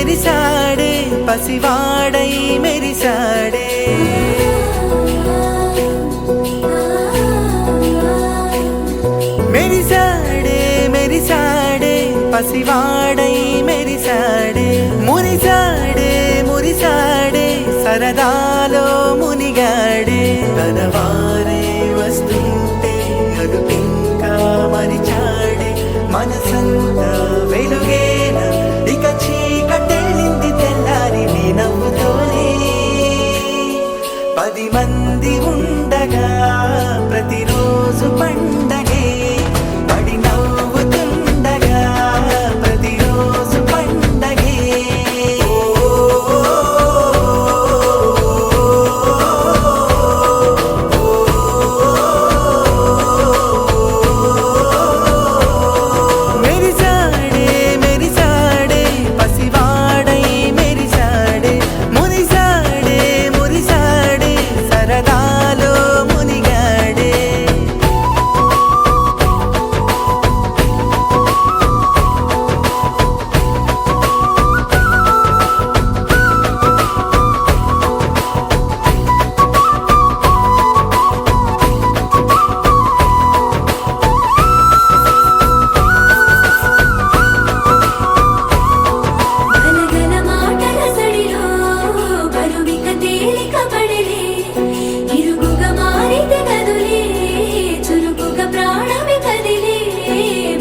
విరిసాడే పసివాడై మెరిసాడే మెరిసాడే మెరిసాడే పసివాడై మెరిసాడే మురిసాడే మురిసాడే సరదాలో మునిగాడే తనవారే వస్తుంటే అదుపింకా మరిచాడే మనసంతా వెలుగేన ఇక చీకటెళ్ళింది తెల్లారి నీ నవ్వుతోనే 10 మంది ఉండగా ప్రతిరోజు పండగే పడి నవ్వుతుండగా ప్రతిరోజు పండగే మెరిసాడే మెరిసాడే పసివాడై మెరిసాడే మురిసాడే మురిసాడే సరదాలో మునిగాడే గనగన మాటల సడిలో బరువిక తేలిక పడలే ఇరుగుగా మారితే గదులే చురుకుగా ప్రాణమి కదిలే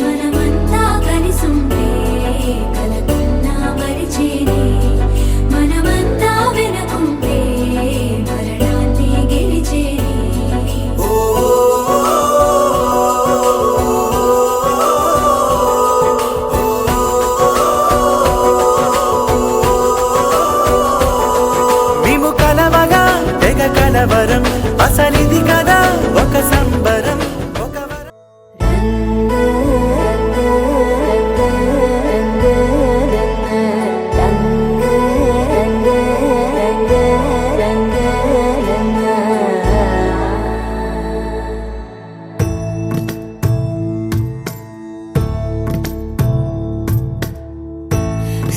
మనమంతా కలిసుంటే కలకున్నా మరిచేనే మనమంతా వెనకుంటే మరణాన్ని గెలిచేనే మేము కలవగా తెగ కలవరం అసలిది కదా ఒక సంబరం ఒక వరం.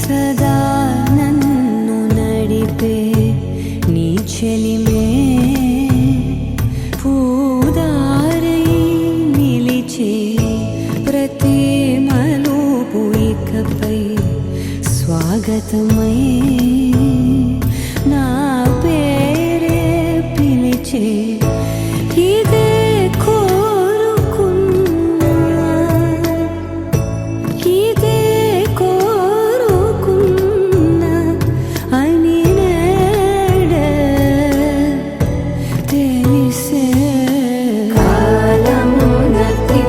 సదా నన్ను నడిపే నీ చెలిమే పూదారై నిలిచే ప్రతి మలుపు ఇకపై స్వాగతమై నా పేరే పిలిచే ఇదే కోరుకున్నా ఇదే కోరుకున్నా అని నేడే తెలిసే కాలం నతించదానితో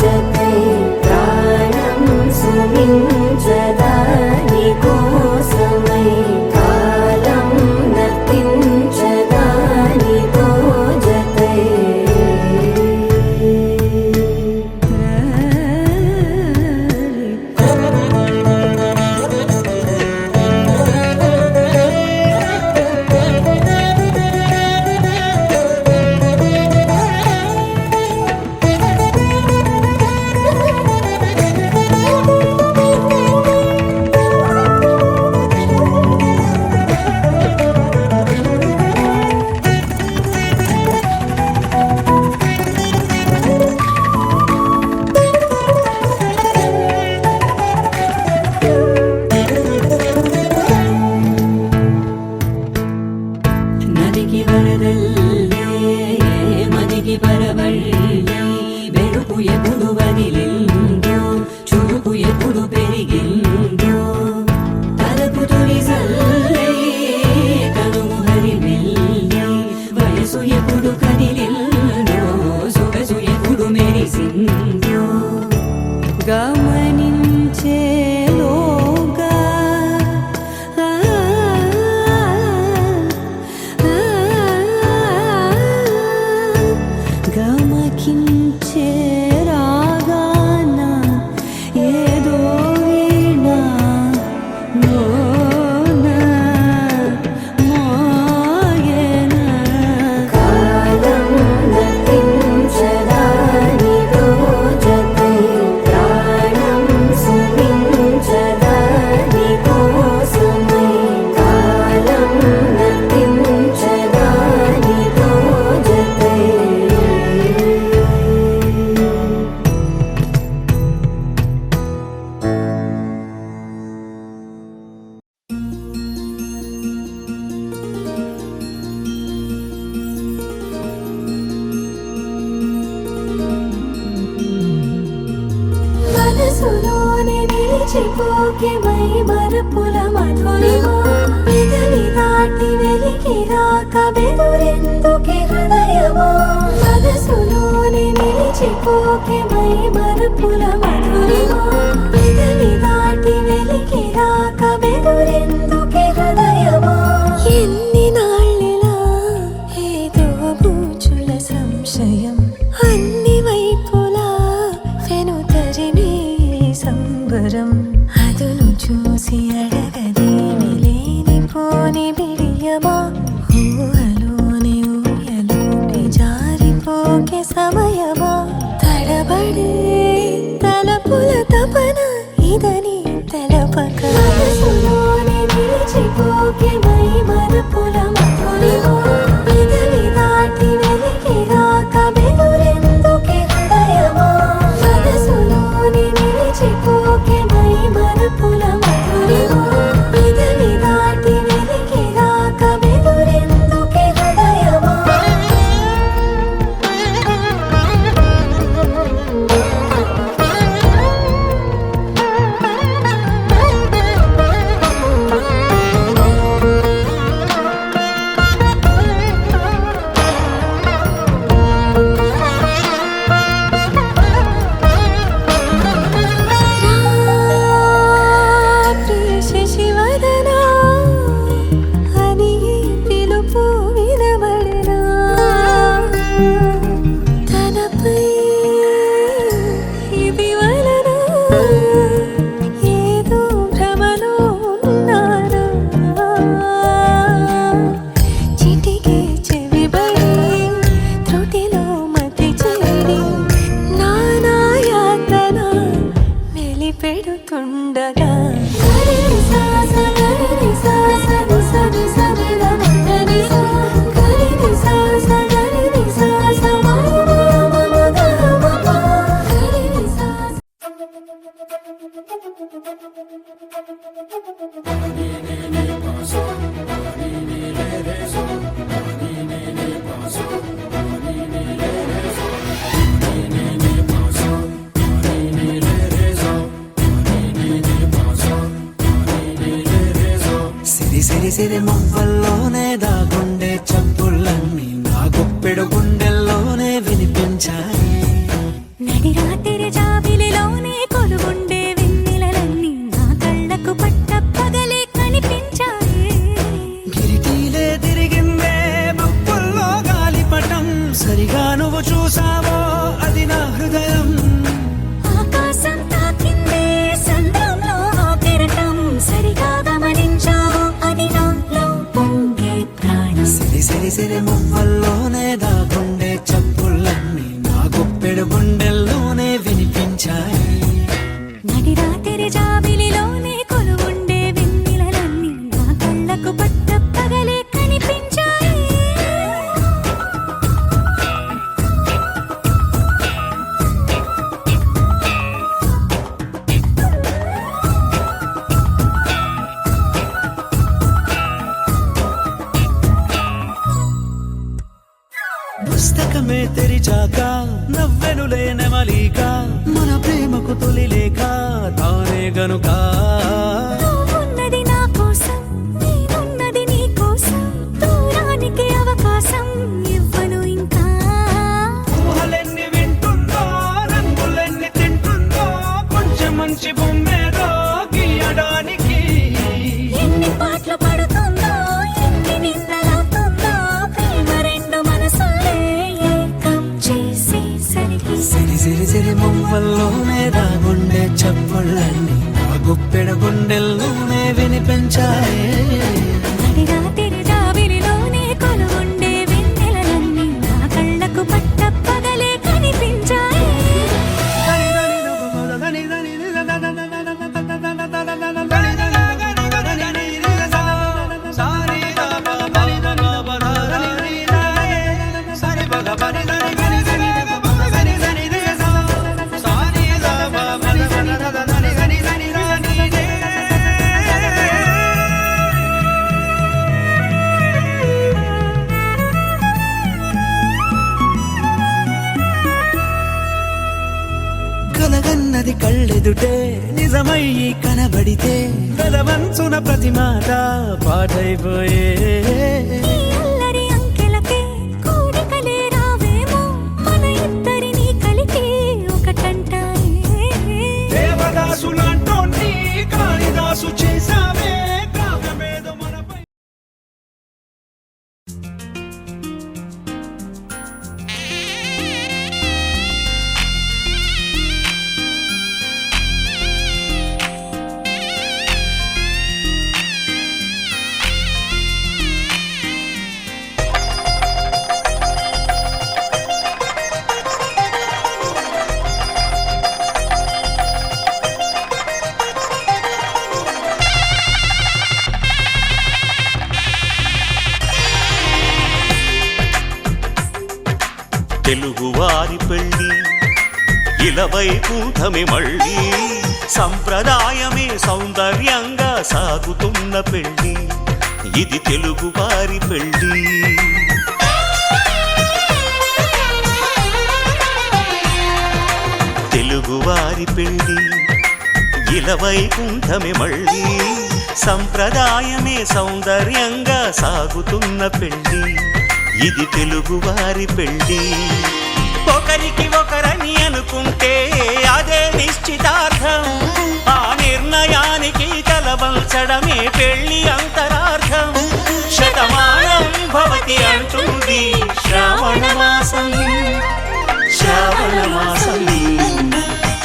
జతై ప్రాణం సుమించదాని కోసమై కాలం నతించదానితో జతై నదికి వరదల్లే మదికి పరవళ్ళే వెలుపు ఎప్పుడు వదిలిందో చురుకు ఎప్పుడు పెరిగిందో తలపు తొలి సల్లే తనుము హరిమెల్లే వయసు ఎప్పుడు కదిలిందో సొగసు ఎప్పుడు మెరిసిందో గమనించేలోగా గమకించే రాగాన ఏదో వీణా నిలిచిపోకే మై మరపుల మధురిమా పెదవి దాటి వెలికి రాక బెదురెందుకే హృదయమా మనసులోని నిలిచిపోకే మై మరపుల మధురిమా పెదవి దాటి వెలికి రాక బెదురెందుకే హృదయమా ఎన్ని నాళ్ళిలా ఏదో బూచుల సంశయం అన్ని వైపులా వెనుతరినే సంబరం అదును చూసి అడగదేమి లేనిపోని బిడియమా ఊహలోని ఊయలోకి జారిపోకే సమయమా తడబడే తలపుల తపన ఇదని తెలపక మనసులోని నిలిచిపోకే మై మరపుల మధురిమా పెదవి దాటి వెలికి రాక బెదురెందుకే హృదయమా మనసులోని నిలిచిపోకే మై మరపుల మధురిమా పెదవి దాటి వెలికి రాక బెదురెందుకే హృదయమా శశివదనా అని పిలుపు వినబడనా తనపై ఇది వలన ఏదో భ్రమలో ఉన్నానా చిటికే చెవిబడి త్రుటిలో మతి చేరి నానాయాతన మెలిపెడుతుండగా సిరి సిరి సిరి మువ్వల్లోనే దాగుండే చప్పుళ్ళన్నీ నా గుప్పెడు గుండెల్లోనే వినిపించాయి నడి రాత్రి జాబిలిలోనే కొలువుండే వెన్నెలలన్నీ నా కళ్ళకు పట్ట పగలే కనిపించాయి గిరిటీలే తిరిగిందే బుక్కుల్లో గాలిపటం సరిగా నువ్వు చూసావో అది నా హృదయం ఆకాశం తాకిందే సంద్రంలో ఆ కెరటం సరిగా గమనించావు అది నాలో పొంగే ప్రాణం సిరి సిరి సిరి మువ్వల్లోనే దాగుండే చప్పుళ్ళన్నీ నా గుప్పెడు గుండెల్లోనే వినిపించాయి నడి రాత్రి జాబిలిలోనే కొలువుండే వెన్నెలలన్నీ నా కళ్ళకు పట్ట పగలే కనిపించాయి పుస్తకమే తెరిచాక నవ్వెనులే నెమలిక మన ప్రేమకు తొలి లేఖ తానే గనుక నువ్వున్నది నా కోసం నేనున్నది నీ కోసం దూరానికి అవకాశం ఇవ్వను ఇంకా ఊహలెన్ని వింటుందో రంగులెన్ని తింటుందో కొంచెం మంచి బొమ్మేదో గీయడానికి ఎన్ని పాటలు పడుతుందో ఎన్ని నిందలవుతుందో ప్రేమ రెండు మనసులే ఏకం చేసేసరికి సిరి సిరి సిరి మువ్వల్లోనే దాగుండే చప్పుళ్ళన్నీ నా గుప్పెడు గుండెల్లోనే వినిపించాయి నడి రాత్రి జాబిలిలోనే కొలువుండే వెన్నెలలన్నీ నా కళ్ళకు పట్ట పగలే కనిపించాయి కలగన్నది కళ్ళెదుటే నిజ నిజమయ్యి కనబడితే వెలవంచున ప్రతి మాట పాటైపోయే ఈ అల్లరి అంకెలకే కోరికలే రావేమో మన ఇద్దరిని కలిపి ఒకటంటాయే దేవదాసులాంటోన్ని కాళిదాసు చేసావే కావ్యమేదో మనపై తెలుగువారి పెళ్ళి ఇలవై కూటమి మళ్ళీ సంప్రదాయమే సౌందర్యంగా సాగుతున్న పెళ్ళి ఇది తెలుగువారి పెళ్ళి తెలుగువారి పెళ్ళి ఇలవై కూటమి మళ్ళీ సంప్రదాయమే సౌందర్యంగా సాగుతున్న పెళ్ళి ఇది తెలుగువారి పెళ్ళి ఒకరికి ఒకరని అనుకుంటే అదే నిశ్చితార్థం ఆ నిర్ణయానికి తలవంచడమే పెళ్ళి అంతరార్థం శతమానం భవతి అంటుంది శ్రావణ మాసం శ్రావణ మాసం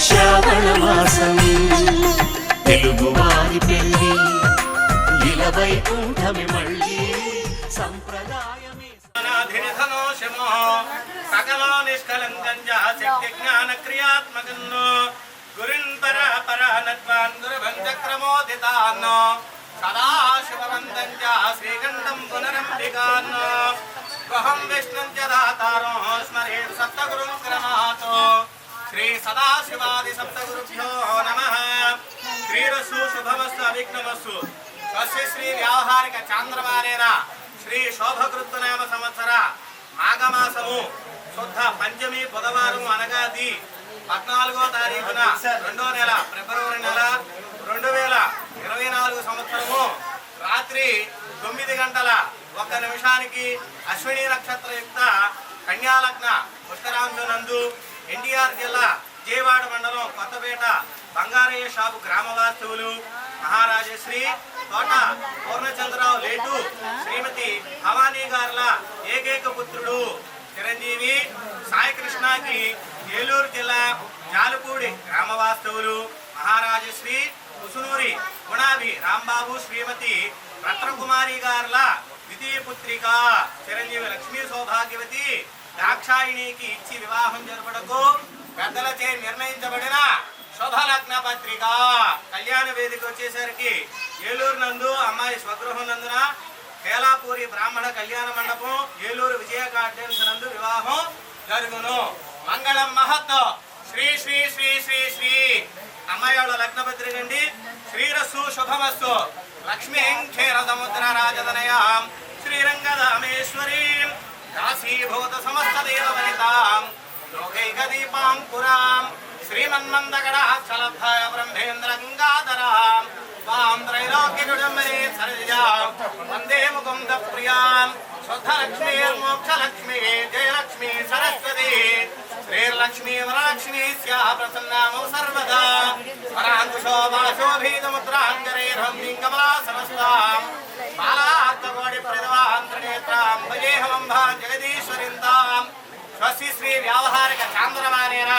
శ్రావణ మాసం తెలుగువారి పెళ్ళి ఇలవై కూటమి మళ్ళీ సంప్రదాయమే సకలో నిష్కలంకం శక్తి జ్ఞాన క్రియాత్మకం గురున్ పరానత్వాన్ గురుభంచక్రమోదితాన్ సదాశివవంతం శ్రీకంఠం పునరంబికాన్ గుహం విష్ణుం చ దాతారో స్మరే సప్తగురుం క్రమాతో శ్రీ సదాశివాది సప్తగురుభ్యో నమః శ్రీరస్సు శుభమస్సు అవిఘ్నమస్సు స్వస్య శ్రీ వ్యావహారిక చాంద్రమానేన శ్రీ శోభకృత్నామ సంవత్సర మాఘమాసము శుద్ధ పంచమి బుధవారం అనగాది 14వ తారీఖున 2వ నెల ఫిబ్రవరి నెల 2024 సంవత్సరము రాత్రి 9 గంటల 1 నిమిషానికి అశ్విని నక్షత్రయుక్త కన్యాలగ్న పుష్కరాంశనందు ఎన్టీఆర్ జిల్లా జేవాడ మండలం కొత్తపేట బంగారయ్య షాపు గ్రామవాస్తవులు మహారాజశ్రీ తోట పూర్ణచంద్రరావు లేటు శ్రీమతి భవానీ గారుల ఏకైక పుత్రుడు చిరంజీవి సాయికృష్ణకి ఏలూరు జిల్లా జాలుపూడి గ్రామవాస్తవులు మహారాజశ్రీ కుసునూరి గుణాభి రాంబాబు శ్రీమతి రత్నకుమారి గారుల ద్వితీయ పుత్రిక చిరంజీవి లక్ష్మీ సౌభాగ్యవతి దాక్షాయిణికి ఇచ్చి వివాహం జరుపుటకు పెద్దలచే నిర్ణయించబడిన శుభలగ్న పత్రిక కళ్యాణ వేదిక వచ్చేసరికి ఏలూరు నందు అమ్మాయి స్వగృహం నందున కేలాపూరి బ్రాహ్మణ కళ్యాణ మండపం ఏలూరు విజయ గార్డెన్స్ నందు వివాహం జరుగును. మంగళం మహత్తో శ్రీ శ్రీ శ్రీ శ్రీ శ్రీ అమ్మాయి వాళ్ళ లగ్న పత్రిక అండి. శ్రీరస్సు శుభమస్సు లక్ష్మీం క్షీర సముద్ర రాజదనయాం శ్రీరంగధామేశ్వరీం కాశీభూత సమస్త దేవ వనితాం లోకైక దీపాంకురాం శ్రీమన్మందగడాక్షలబ్ధాయ బ్రహ్మేంద్ర గంగాధరాం వాం త్రైలోక్యజుడంబరే సరజాం వందే ముకుంద ప్రియాం శుద్ధలక్ష్మీర్మోక్షలక్ష్మీ జయలక్ష్మీ సరస్వతి శ్రీర్లక్ష్మీ వరలక్ష్మీ స్యాః ప్రసన్నామో సర్వదా వరాంకుశో వాశోభీతముద్రాంగరైర్హంసీం కమలాసనస్తాం బాలార్థకోటి ప్రదవాంత్రనేత్రాం భజేహమంభా జగదీశ్వరింతాం స్వస్తి శ్రీ వ్యావహారిక చాంద్రమానేన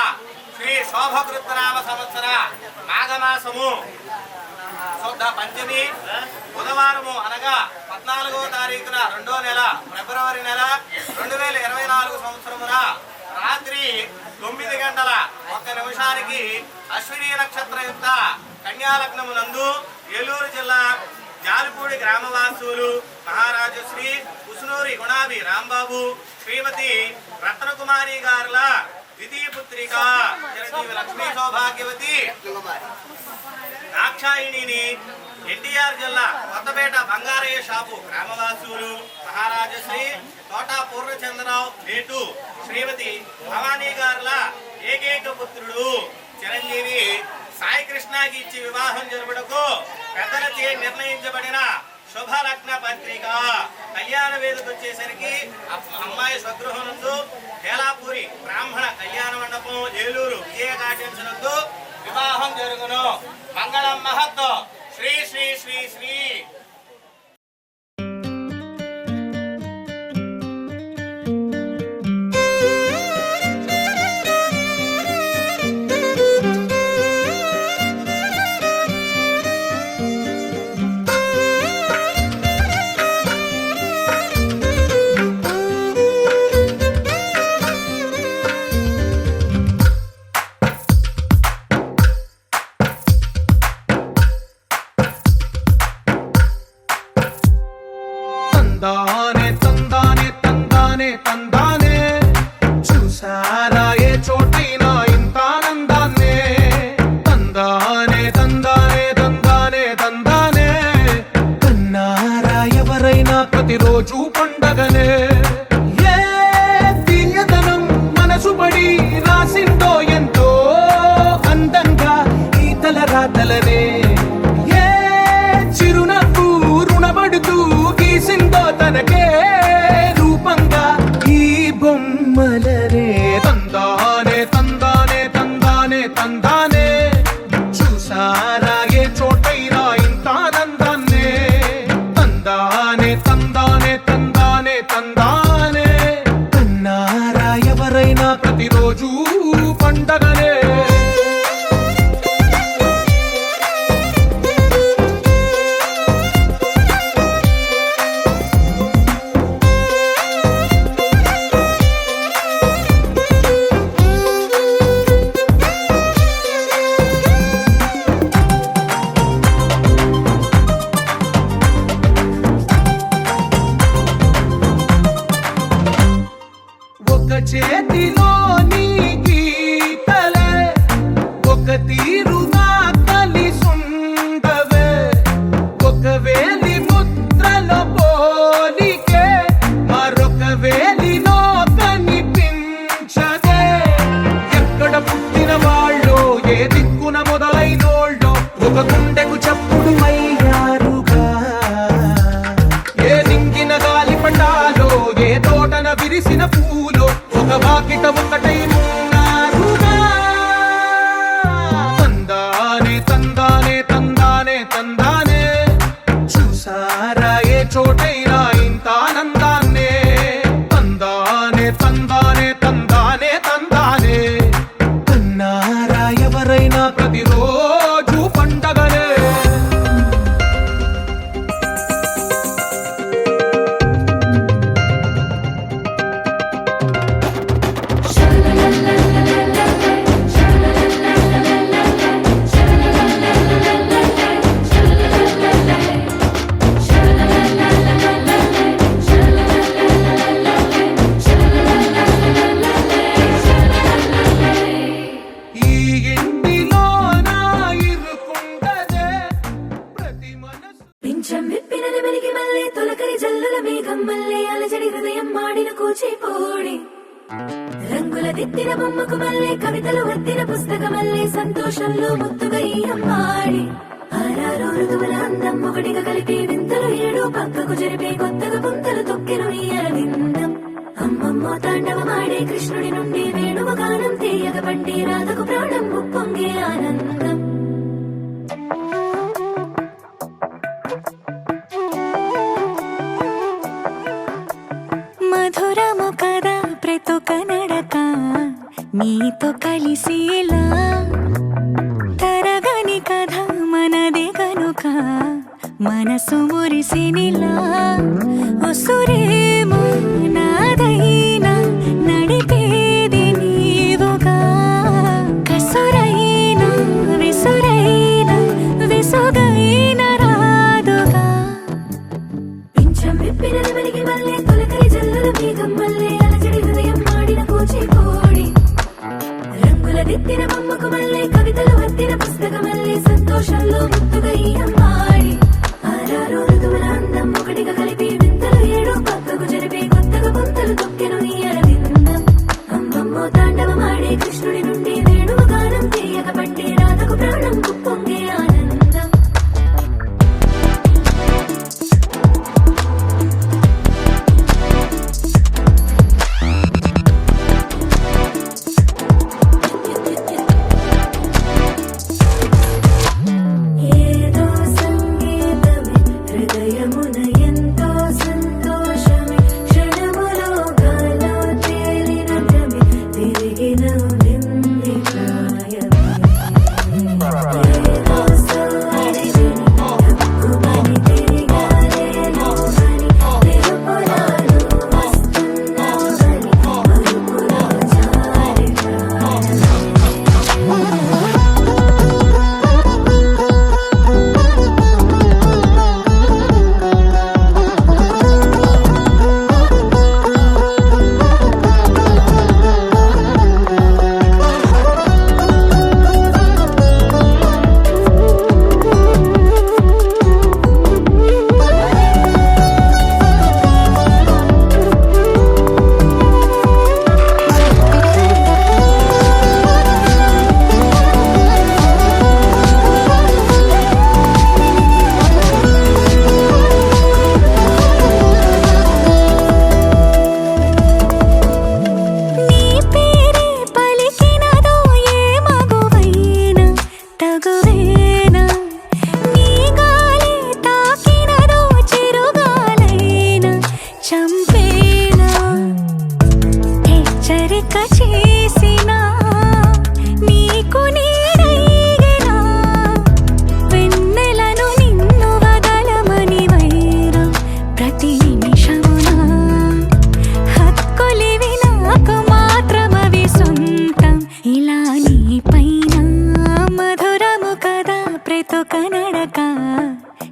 శ్రీ శోభకృత్నామ సంవత్సర మాఘమాసము శుద్ధ పంచమి బుధవారము అనగా 14వ తారీఖున 2వ నెల ఫిబ్రవరి నెల 2024 సంవత్సరమున రాత్రి 9 గంటల 1 నిమిషానికి అశ్విని నక్షత్రయుక్త కన్యాలగ్నము నందు ఏలూరు జిల్లా జాలిపూడి గ్రామవాసులు మహారాజశ్రీ కుసునూరి గుణాభి రాంబాబు శ్రీమతి రత్నకుమారి గారుల ద్వితీయ పుత్రిక చిరంజీవి లక్ష్మీ సౌభాగ్యవతి దాక్షాయిణిని ఎన్టీఆర్ జిల్లా కొత్తపేట బంగారయ్య షాపు గ్రామవాసులు మహారాజశ్రీ తోట పూర్ణచంద్రరావు నేటు శ్రీమతి భవానీ గారుల ఏకైక పుత్రుడు చిరంజీవి సాయి కృష్ణకి ఇచ్చి వివాహం జరుపుటకు పెద్దలచే నిర్ణయించబడిన శుభలగ్న పత్రిక. కళ్యాణ వేదిక వచ్చేసరికి అమ్మాయి స్వగృహం నందు హేలాపూరి బ్రాహ్మణ కళ్యాణ మండపం ఏలూరు విజయ గార్డెన్స్ నందు వివాహం జరుగును. మంగళం మహత్తో శ్రీ శ్రీ శ్రీ శ్రీ తందానే తందానే తందానే తందానే చూసారా ఏ చోటైనా ఇంత ఆనందాన్నే తందానే తందానే తందానే తందానే కన్నారా ఎవరైనా ప్రతిరోజు పండగనే ఏ దివ్యతనం మనసు పడి రాసిందో ఎంతో అందంగా ఈ తలరాతలనే ఏ చిరునవ్వు రుణపడుతూ గీసిందో తనకే రూపంగా ఈ బొమ్మలనే తందానే తందానే తందానే తందానే చూసారా ఏ చోటైనా ఇంత ఆనందాన్నే తందానే తందానే తందానే తందానే కన్నారా ఎవరైనా ప్రతిరోజు పండగనే ఒక చేతిలో నీ గీతలే ఒక తీరుగా కలిసుండవే ఒక వేలి ముద్రలో పోలికే మరొక వేలిలో కనిపించదే ఎక్కడ పుట్టిన వాళ్ళో ఏ దిక్కున మొదలైనోళ్ళో ఒక గుండెకు చప్పుడు అయ్యారుగా ఏ నింగిన గాలి పండాలో ఏ తోటన విరిసిన పూలో ఒక వాకిట ఒకటై ఉన్నారుగా తందానే తందానే తందానే తందానే చూసారా ఏ చోటైనా ఇంత ఆనందాన్నే తందానే తందానే తందానే తందానే కన్నారా ఎవరైనా ప్రతిరోజు పండగనే ఈ ఇంటిలో నా ఇరుకుండదే ప్రతి మనసు పింఛం విప్పినది వెలిగి మళ్ళీ తొలకరి జల్లుల మేఘం మళ్ళీ అలజడి హృదయం మాడిన కూచిపోడి రంగుల దిద్దిన బొమ్మకు మళ్ళీ కవితలు వద్దిన పుస్తకం మళ్ళీ సంతోషంలో ముద్దుగా ఈ అమ్మాడి ఆరారు ఋతువుల అందం ఒకటిగా కలిపి వింతలు ఏడు పక్కకు జరిపే కొత్తగా పుంతలు తొక్కెను ఈ అరవిందం అమ్మమ్మో తాండవమాడే కృష్ణుడి నుండి వేణువ గానం తీయగ పండి రాధకు ప్రాణం ఉప్పొంగే ఆనందం మధురము కదా ప్రతొక నడక నీతో కలిసేలా తరగని కథ మనదే కనుక మనసు మురిసినిలా ఒసురేమో నాదైనా నడిపేది నీవుగా కసురైనా విసురైనా విసుగైన రాదుగా పింఛం విప్పినది వెలిగి మళ్ళీ తొలకరి జల్లుల మేఘం మళ్ళీ అలజడి హృదయం మాడిన కూచిపోడి రంగుల దిద్దిన బొమ్మకు మళ్ళీ కవితలు వద్దిన పుస్తకం మళ్ళీ సంతోషంలో ముద్దుగా ఈ అమ్మాడి ఆరారు ఋతువుల అందం ఒకటిగా కలిపి వింతలు ఏడు పక్కకు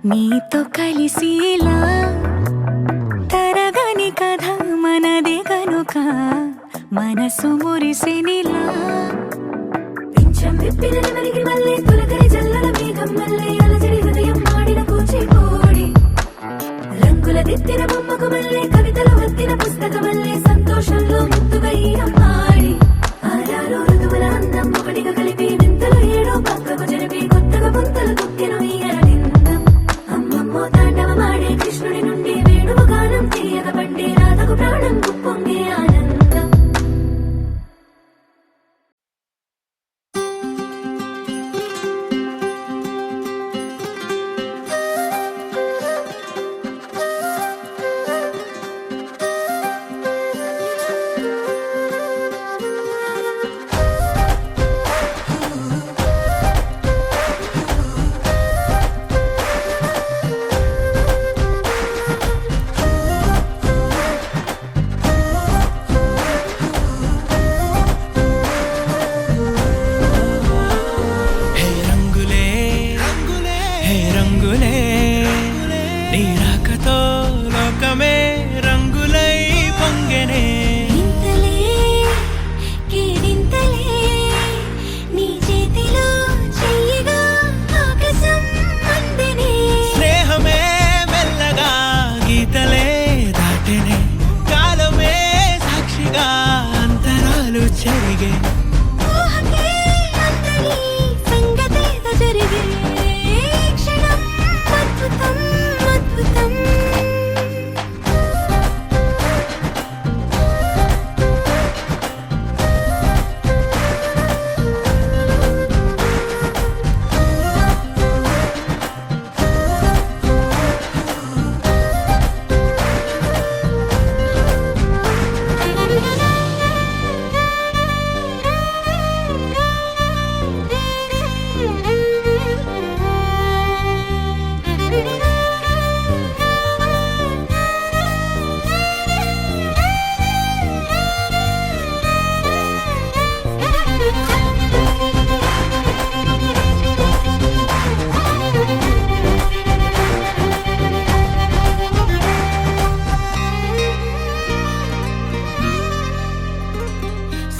నీతో కలిసిలా తరగని కథ మనదే కనుక మనసు మురిసెనిలా పింఛం విప్పిన నెమలికి మళ్ళీ తొలకరి జల్లుల మేఘం మళ్ళీ అలజడి హృదయం మాడిన కూచిపూడి రంగుల దిద్దిన బొమ్మకు మళ్ళీ కవితలు వత్తిన పుస్తకం మళ్ళీ సంతోషంలో ముద్దుగా ఈ అమ్మాడి ఆరారు ఋతువుల అందం ఒకటిగా కలిపి వింతలు ఏడో పక్కకు జరిపి కొత్తగా పుంతలు తొక్కెను ఈ అరవిందం అమ్మమ్మో తాండవమాడే కృష్ణుడి నుండి వేణువు గానం తీయగ పండే రాధకు ప్రాణం పొంగే ఆనందం హే రంగులే హే రంగులే నీ రాకతో లోకమే రంగులై పొంగెనే వింతలే కేరింతలే నీ చేతిలో చెయ్యగా ఆకాశం అందెనే స్నేహమే మెల్లగా గీతలే దాటెనే కాలమే సాక్షిగా అంతరాలు చెరిగే ఊహకే అందని సంగతేదో జరిగే క్షణం అద్భుతం అద్భుతం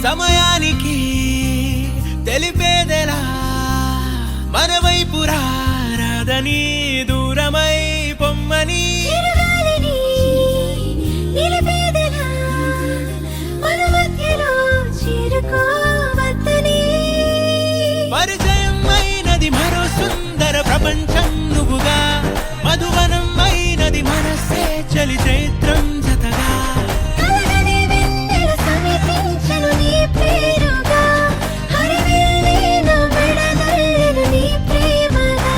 సమయానికి తెలిపేదెలా మన వైపు రాదని దూరమై పొమ్మని చిరుగాలిని నిలిపేదెలా మన మధ్యలో చేరుకోవద్దని పరిచయం అయినది మరో సుందర ప్రపంచం నువ్వుగా మధువనం అయినది మనసే చలి చైత్రం జతగా కలగని వెన్నెల సమీపించను నీ పేరుగా హరివెల్లి నా మెడదల్లెను నీ ప్రేమగా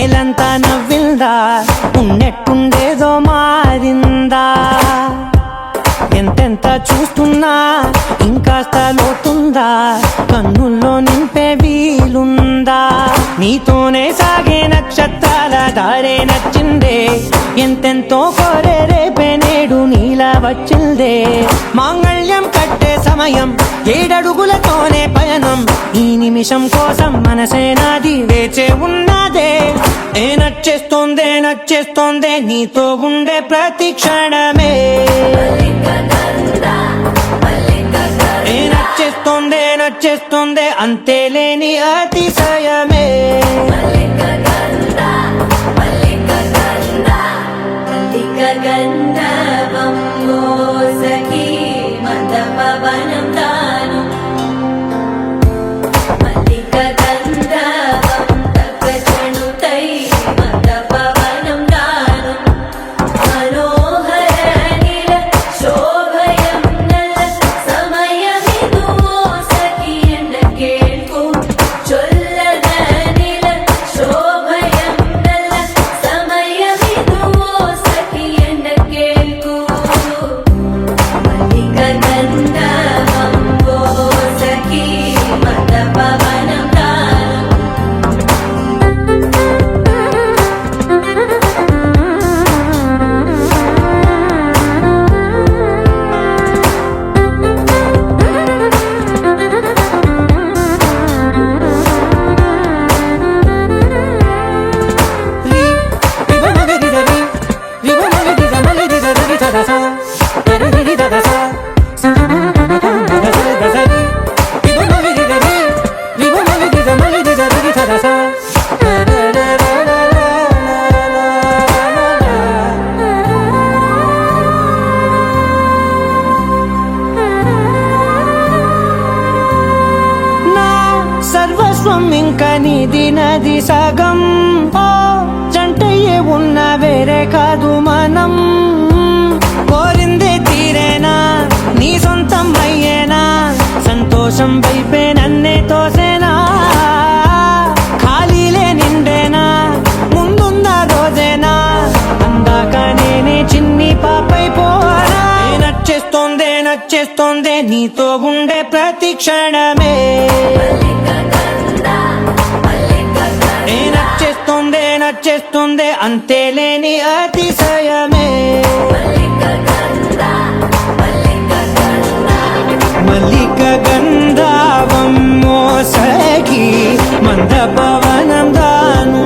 నేలంతా నవ్విందా, ఉన్నట్టుండేదో మారిందా? ఎంతెంత చూస్తున్నా ఇంకాస్త లోతుందా, కన్నుల్లో నింపే వీలుందా? నీతోనే సాగే నక్షత్రాల దారే నచ్చిందే, ఎంతెంతో కోరే రేపే నేడు నీలా వచ్చిందే. మాంగళ్యం కట్టే సమయం 7 అడుగులతోనే పయనం, ఈ నిమిషం కోసం మనసే నాది వేచే ఉన్నదే. నచ్చేస్తోందే నచ్చేస్తోందే నీతో ఉండే ప్రతి క్షణమే. నచ్చేస్తోందే నచ్చేస్తోందే అంతేలేని అతిశయమే. గంధర్వం సఖీ మందపవనం తాను, మల్లిక గంధర్వం తగ్గచణుతై మందపవనం తాను, మనోహర నిల శోభయం నల సమయమిదు సఖీ ఎన్న కేಳ್ಕು, చొల్లద నిల శోభయం నల సమయమిదు సఖీ ఎన్న కేಳ್కు, మల్లిక గంధర్వం సఖీ మందపవనం తాను. నా సర్వస్వం ఇంకా నీది నది సగం, ఓ జంటయ్యే ఉన్న వేరే కాదు మనం. కోరిందే తీరేనా నీ సొంతం అయ్యేనా, సంతోషం వైపే నన్నే తోసేనా. ఖాళీలే నిండేనా ముందున్న రోజేనా, అందాక నేనే చిన్ని పాపై పోనా. నచ్చేస్తోందే నచ్చేస్తోందే నీతో ఉండే ప్రతి క్షణమే. నచ్చేస్తోందే నచ్చేస్తోందే అంతేలేని అతిశయమే. మల్లిక గంధర్వం సఖీ మందపవనం దాను,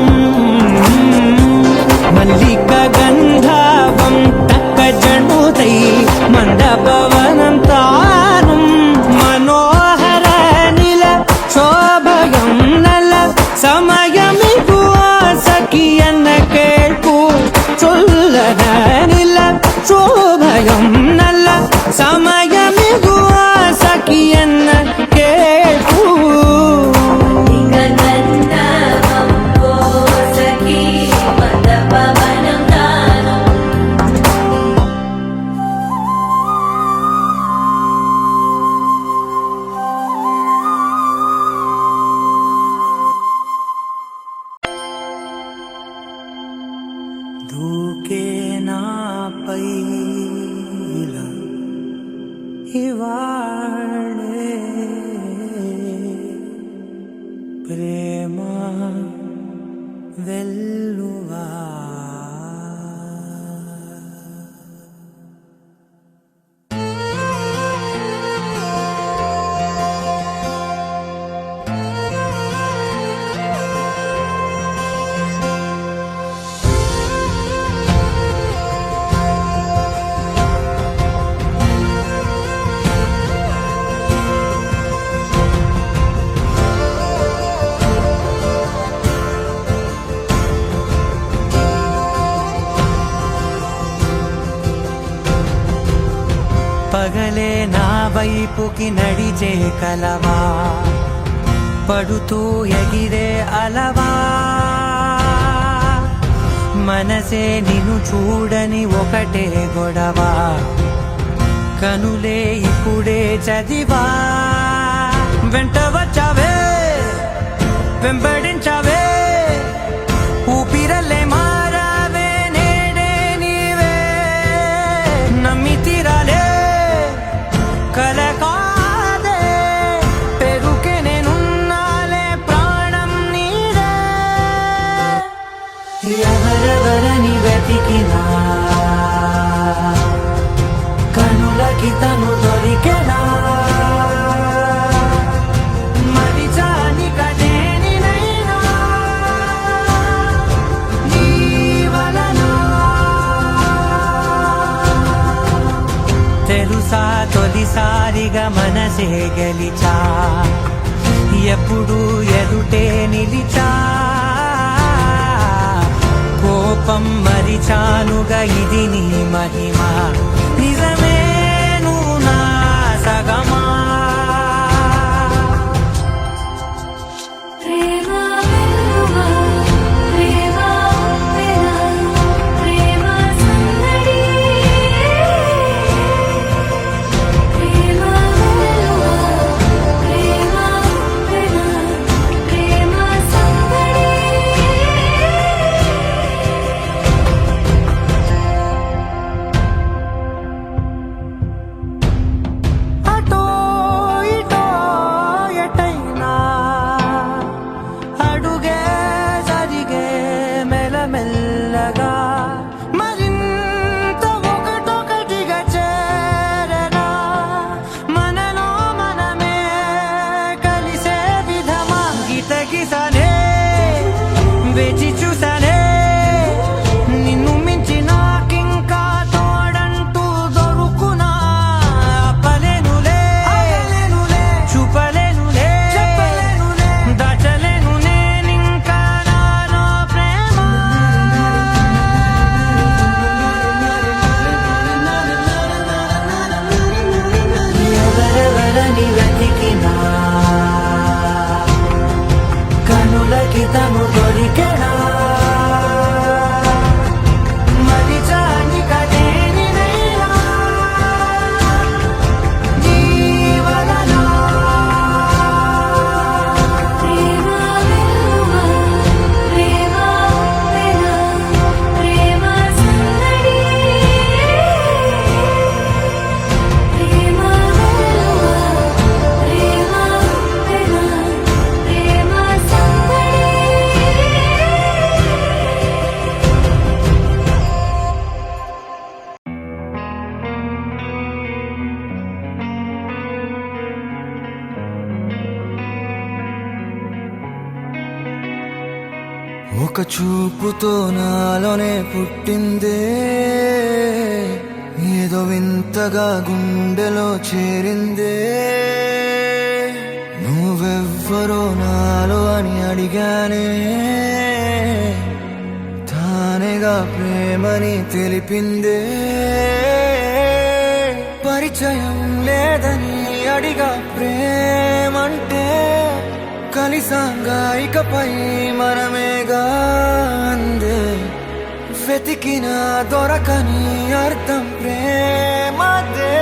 మల్లిక గంధర్వం తక్కజణుతై మందపవనం తాను, మనోహర నిల శోభయం నల సమయమిదు సఖీ ఎన్న కేಳ್ಕು, చొల్లద నిల శోభయం నల సమయమిదు సఖీ ఎన్న కేಳ್కు. గంధర్వం సఖీ మందపవనం తాను. దూకే నాపై ఇలా ఇవాళే ప్రేమ వెల్లువా. పగలే నా వైపుకి నడిచే కలవా, పడుతూ ఎగిరే అలవా. మనసే నిన్ను చూడని ఒకటే గొడవ, కనులే ఇప్పుడే చదివా. వెంట వచ్చావే వెంబడించావే ఊపి ఎవరెవరని వెతికినా కనులకి తను దొరికెనా మరిచాని కదేనినైనా నీ వలన తెలుసా తొలిసారిగా మనసే గెలిచా ఎప్పుడు ఎదుటే నిలిచా కోపం మరిచానుగా ఇది నీ మహిమ నిజమే నువ్వు నా సగమా ప్రేమ వెలువా ప్రేమ వెనా ప్రేమ సందడి ప్రేమ వెలువా ప్రేమ వెనా ప్రేమ సందడి అటో ఇటో ఎటైనా అడుగే జరిగే మెల్లమెల్లగా మరింత ఒకటొకటిగా చేరనా మనలో మనమే కలిసే విధమా గితగిసనే వేచి చూసనే నిన్ను మించి నాకింకా తోడంటూ దొరుకునా ఆపలేనులే చూపలేనులే దాచలేను నేనింకా నాలో ప్రేమ ఎవరెవరని వెతికినా కనులకి తను దొరికెనా మరిచాని కదేనినైనా నీ వలన ప్రేమ వెలువా ప్రేమ వెనా ప్రేమ సందడి ప్రేమ వెలువా ప్రేమ వెనా ప్రేమ సందడి ఒక చూపుతో నాలోనే పుట్టిందే ఏదో వింతగా గుండెలో చేరిందే నువ్వెవ్వరో నాలో అని అడిగానే తానేగా ప్రేమని తెలిపిందే పరిచయం లేదని అడిగా ప్రేమంటే కలిసాంగా ఇకపై మనమేగా అందే వెతికినా దొరకని అర్థం ప్రేమదే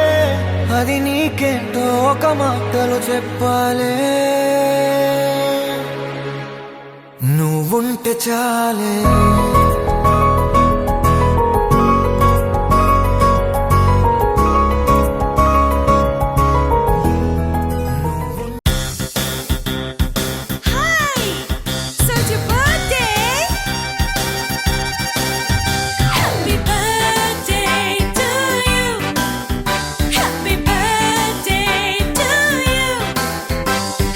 అది నీకేంటో ఒక మాటలు చెప్పాలే నువ్వుంటే చాలే So it's your birthday. Happy birthday to you. Happy birthday to you.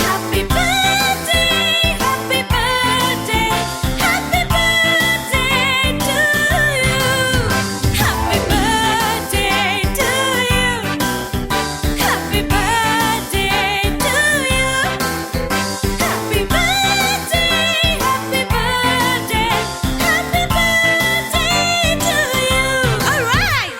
Happy birthday, happy birthday, happy birthday to you. Happy birthday to you. Happy birthday to you. Happy birthday, happy birthday, happy birthday to you. All right.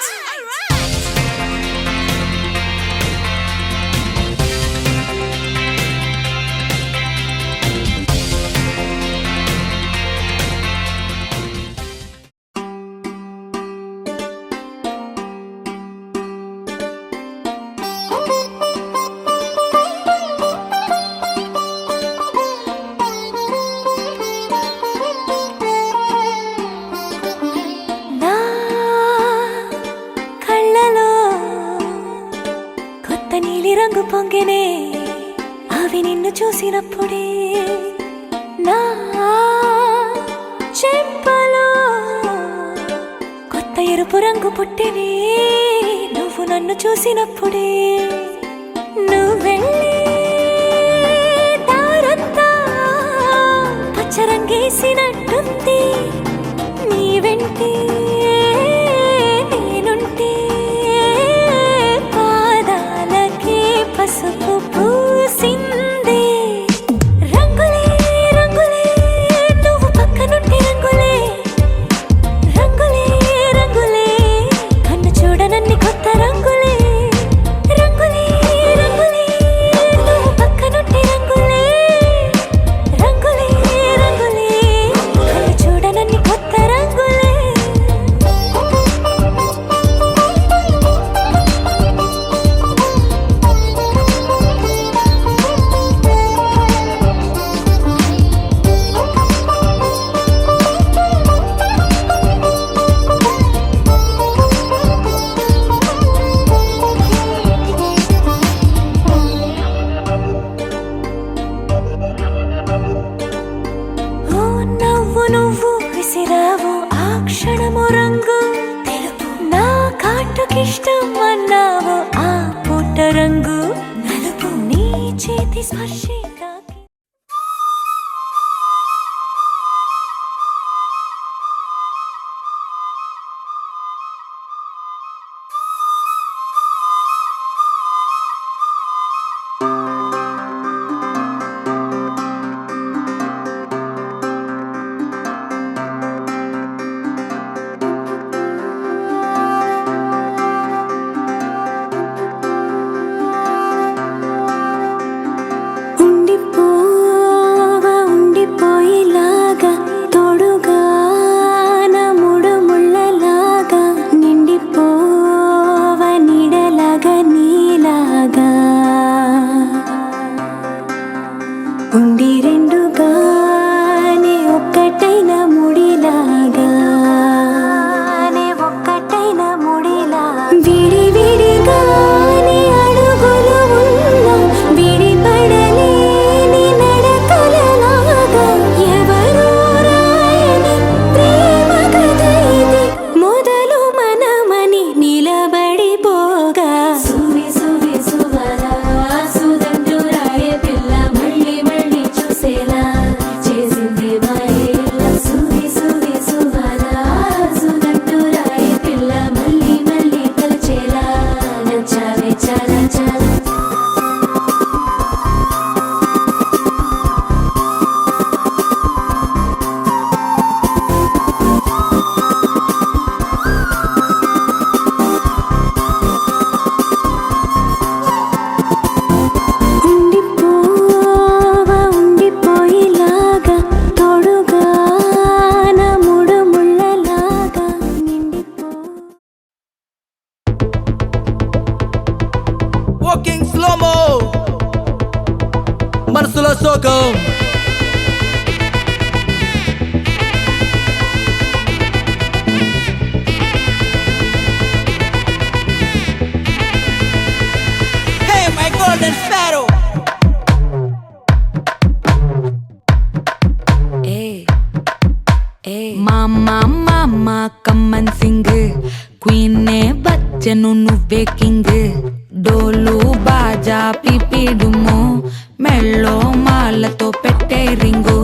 నా కళ్ళలో కొత్త నీలి రంగు పొంగెనే అవి నిన్ను చూసినప్పుడే నా చెంపలో ఎరుపు రంగు పుట్టినే నువ్వు నన్ను చూసినప్పుడే నువ్వెళ్ళే దారంతా పచ్చరంగేసినట్టుంది నీ వెంటే నేనుంటే పాదాలకే పసుపు పూసిందే రంగులే రంగులే నువ్వు పక్కనుంటే రంగులే రంగులే రంగులే కన్ను చూడనన్ని కొత్త రంగులే రంగులే రంగులే నువ్వు పక్కనుంటే రంగులే రంగులే రంగులే కన్ను చూడనన్ని కొత్త రంగులే ఓ నవ్వు నువ్వు విసిరావు ఆ క్షణము రంగు తెలుపు నా కాటుకిష్టం అన్నావు ఆ పూట రంగు నలుపు నీ చేతి స్పర్శే తాకి ఉండిపోవా ఉండిపోయేలాగా తోడుగా నా మూడు ముళ్ళలాగా నిండిపోవా నీడలాగా నీలాగా ఉండి రెండుగానే ఒక్కటైన ముడిలాగా ఒక్కటైన ముడిలా విడి విడిగానే అడుగులు ఉన్నా విడిపడలేని నడకలలాగా ఎవరూ రాయని ప్రేమ కథ ఇది మొదలు మనమని నిలబడిపోగా సువి సువి సువరా సుదండు రాయే పిల్ల మళ్ళీ మళ్ళీ చూసేలా చేసింది మాయేలా సువి సువి సువరా సుదండు రాయే పిల్ల మళ్ళీ మళ్ళీ తలచేలా నచ్చావే చాలా చాలా ఉండిపోవా ఉండిపోయేలాగా తోడుగా నా మూడు ముళ్ళలాగా నిండిపో వాకింగ్ స్లోమో మనసులో సోకం Hey my golden sparrow మామా కమ్మన్ సింగ్ క్వీనే బచ్చను నువ్వే కింగ్ డోలు బాజా పిపిడుము మెళ్ళో మాలతో పెట్టే రింగు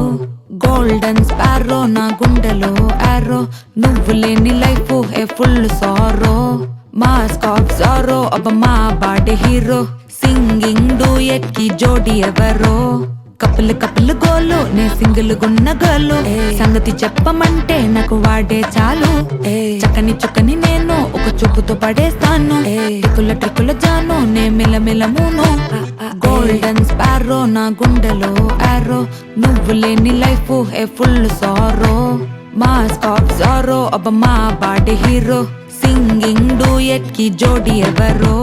గోల్డెన్ స్పారో నా గుండెలో ఆరో నువ్వు లేని life A full sorrow mask of sorrow అబ్బ మా బాడీ హీరో సింగింగ్ డూయట్ కి జోడి ఎవరో కపుల్ కపుల్ గోలు నే సింగిల్ గున్న గోలు సంగతి చెప్పమంటే నాకు వాడే చాలు చక్కని చుక్కని నేను ఒక చూపుతో పడేస్తాను ట్రికుల ట్రికుల జాను నే మిలమిల మూను గోల్డెన్ స్పారో నా గుండెలో ఆరో నువ్వు లేని life A full sorrow mask of sorrow అబ్బ మా బాడీ హీరో సింగింగ్ డూయట్ కి జోడి ఎవరో